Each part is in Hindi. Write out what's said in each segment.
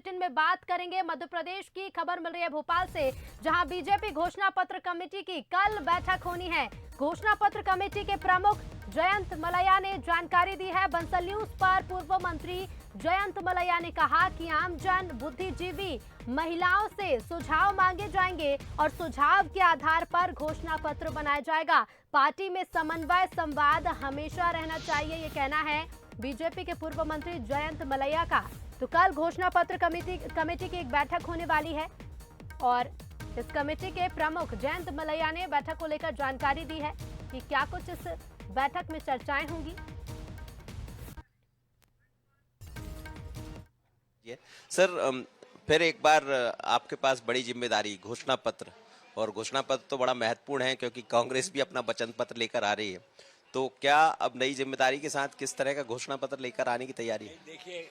बुलेटिन में बात करेंगे। मध्य प्रदेश की खबर मिल रही है भोपाल से, जहां बीजेपी घोषणा पत्र कमेटी की कल बैठक होनी है। घोषणा पत्र कमेटी के प्रमुख जयंत मलैया ने जानकारी दी है। बंसल न्यूज पर पूर्व मंत्री जयंत मलैया ने कहा कि आमजन, बुद्धिजीवी, महिलाओं से सुझाव मांगे जाएंगे और सुझाव के आधार पर घोषणा पत्र बनाया जाएगा। पार्टी में समन्वय, संवाद हमेशा रहना चाहिए, ये कहना है बीजेपी के पूर्व मंत्री जयंत मलैया का। तो कल घोषणा पत्र कमेटी की एक बैठक होने वाली है और इस कमेटी के प्रमुख जयंत मलैया ने बैठक को लेकर जानकारी दी है कि क्या कुछ इस बैठक में चर्चाएं होंगी। सर, फिर एक बार आपके पास बड़ी जिम्मेदारी, घोषणा पत्र। और घोषणा पत्र तो बड़ा महत्वपूर्ण है क्योंकि कांग्रेस भी अपना वचन पत्र लेकर आ रही है। तो क्या अब नई जिम्मेदारी के साथ किस तरह का घोषणा पत्र लेकर आने की तैयारी है? देखिए,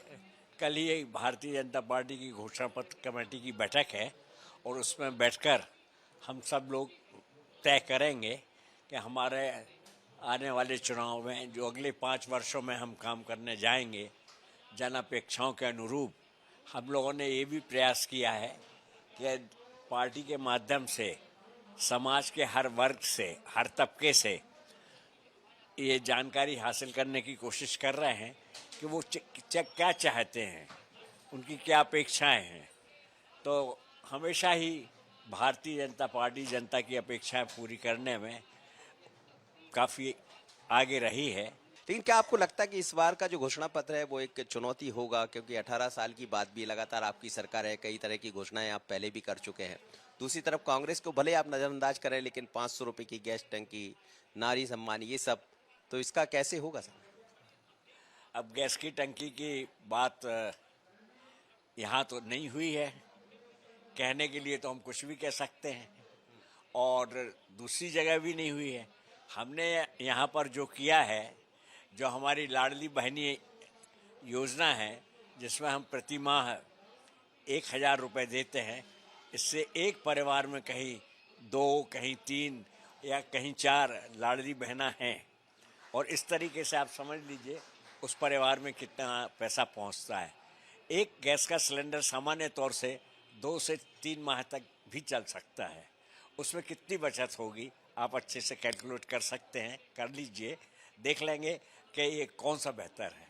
कल ही भारतीय जनता पार्टी की घोषणा पत्र कमेटी की बैठक है और उसमें बैठकर हम सब लोग तय करेंगे कि हमारे आने वाले चुनाव में जो अगले 5 वर्षों में हम काम करने जाएंगे, जन अपेक्षाओं के अनुरूप हम लोगों ने ये भी प्रयास किया है कि पार्टी के माध्यम से समाज के हर वर्ग से, हर तबके से ये जानकारी हासिल करने की कोशिश कर रहे हैं कि वो क्या चाहते हैं, उनकी क्या अपेक्षाएं हैं। तो हमेशा ही भारतीय जनता पार्टी जनता की अपेक्षाएं पूरी करने में काफ़ी आगे रही है। लेकिन क्या आपको लगता है कि इस बार का जो घोषणा पत्र है वो एक चुनौती होगा, क्योंकि 18 साल की बात भी, लगातार आपकी सरकार है, कई तरह की घोषणाएं आप पहले भी कर चुके हैं। दूसरी तरफ कांग्रेस को भले आप नजरअंदाज करें, लेकिन 500 रुपए की गैस टंकी, नारी सम्मान, ये सब, तो इसका कैसे होगा सर? अब गैस की टंकी की बात यहाँ तो नहीं हुई है, कहने के लिए तो हम कुछ भी कह सकते हैं, और दूसरी जगह भी नहीं हुई है। हमने यहाँ पर जो किया है, जो हमारी लाडली बहनी योजना है, जिसमें हम प्रति माह 1000 रुपये देते हैं, इससे एक परिवार में कहीं 2, कहीं 3 या कहीं 4 लाडली बहना हैं, और इस तरीके से आप समझ लीजिए उस परिवार में कितना पैसा पहुंचता है। एक गैस का सिलेंडर सामान्य तौर से 2 से 3 माह तक भी चल सकता है। उसमें कितनी बचत होगी आप अच्छे से कैलकुलेट कर सकते हैं, कर लीजिए, देख लेंगे कि ये कौन सा बेहतर है।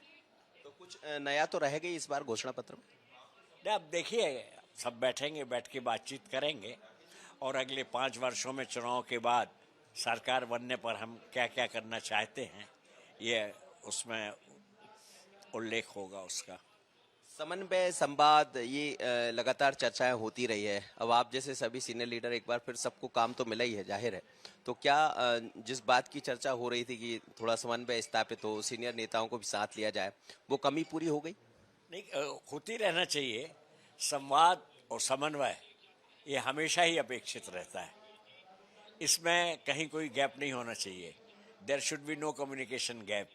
तो कुछ नया तो रहेगा ही इस बार घोषणा पत्र में? अब देखिए, सब बैठेंगे, बैठ के बातचीत करेंगे और अगले 5 वर्षों में चुनाव के बाद सरकार बनने पर हम क्या क्या करना चाहते हैं, ये उसमें उल्लेख होगा उसका। समन्वय, संवाद, ये लगातार चर्चाएं होती रही है। अब आप जैसे सभी सीनियर लीडर, एक बार फिर सबको काम तो मिला ही है, जाहिर है। तो क्या जिस बात की चर्चा हो रही थी कि थोड़ा समन्वय स्थापित हो, सीनियर नेताओं को भी साथ लिया जाए, वो कमी पूरी हो गई? नहीं, होती रहना चाहिए। संवाद और समन्वय ये हमेशा ही अपेक्षित रहता है, इसमें कहीं कोई गैप नहीं होना चाहिए। There should be no communication gap.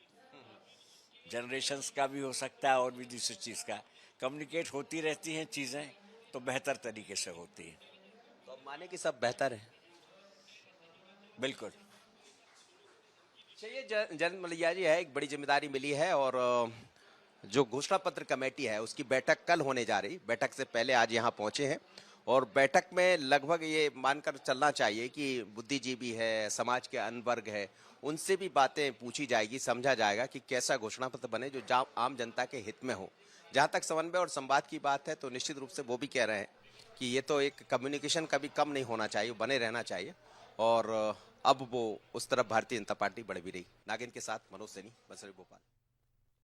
Generations का भी हो सकता है और भी दूसरी चीज़ का। कम्युनिकेट होती रहती हैं चीज़ें, तो बेहतर तरीके से होती हैं। तो अब माने कि सब बेहतर है? बिल्कुल। चलिए, जयंत मलैया जी है, एक बड़ी जिम्मेदारी मिली है और जो घोषणा पत्र कमेटी है उसकी बैठक कल होने जा रही। बैठक से पहले आज यहाँ पहुंचे हैं और बैठक में लगभग ये मानकर चलना चाहिए कि बुद्धिजीवी है, समाज के अन्य वर्ग है, उनसे भी बातें पूछी जाएगी, समझा जाएगा कि कैसा घोषणा पत्र बने जो आम जनता के हित में हो। जहाँ तक समन्वय और संवाद की बात है, तो निश्चित रूप से वो भी कह रहे हैं कि ये तो एक कम्युनिकेशन कभी कम नहीं होना चाहिए, बने रहना चाहिए। और अब वो उस तरफ भारतीय जनता पार्टी बढ़ भी रही। नागिन के साथ मनोज सैनी, बसरी, भोपाल।